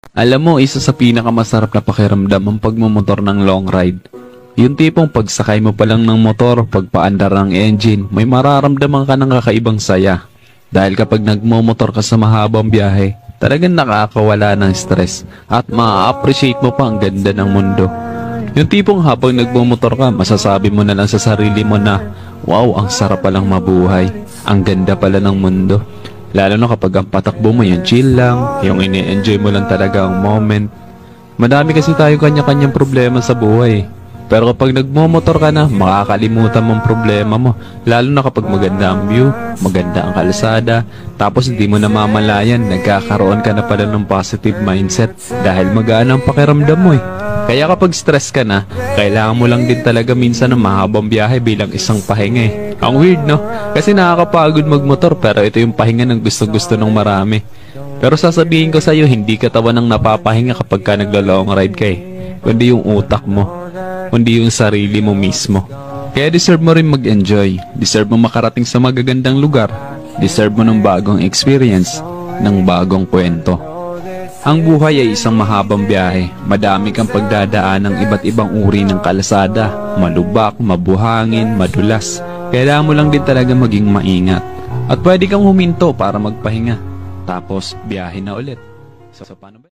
Alam mo, isa sa pinakamasarap na pakiramdam ang pagmumotor ng long ride. Yung tipong pagsakay mo pa lang ng motor, pagpaandar ng engine, may mararamdaman ka ng kakaibang saya. Dahil kapag nagmumotor ka sa mahabang biyahe, talagang nakakawala ng stress at ma-appreciate mo pa ang ganda ng mundo. Yung tipong habang nagmumotor ka, masasabi mo na lang sa sarili mo na, wow, ang sarap palang mabuhay. Ang ganda pala ng mundo. Lalo na kapag ang patakbo mo yung chill lang, yung ini-enjoy mo lang talaga ang moment. Madami kasi tayo kanya-kanyang problema sa buhay. Pero kapag nagmomotor ka na, makakalimutan mong problema mo. Lalo na kapag maganda ang view, maganda ang kalsada, tapos hindi mo namamalayan, nagkakaroon ka na pala ng positive mindset dahil magaan ang pakiramdam mo eh. Kaya kapag stress ka na, kailangan mo lang din talaga minsan ng mahabang biyahe bilang isang pahinga eh. Ang weird no? Kasi nakakapagod magmotor pero ito yung pahinga ng gusto-gusto ng marami. Pero sasabihin ko sa'yo, hindi katawan ng napapahinga kapag ka naglo-long ride ka eh. Kundi yung utak mo, kundi yung sarili mo mismo. Kaya deserve mo rin mag-enjoy. Deserve mo makarating sa magagandang lugar. Deserve mo ng bagong experience, ng bagong kwento. Ang buhay ay isang mahabang biyahe. Madami kang pagdadaan ng iba't ibang uri ng kalsada. Malubak, mabuhangin, madulas. Kailangan mo lang din talaga maging maingat. At pwede kang huminto para magpahinga. Tapos biyahe na ulit. So paano ba?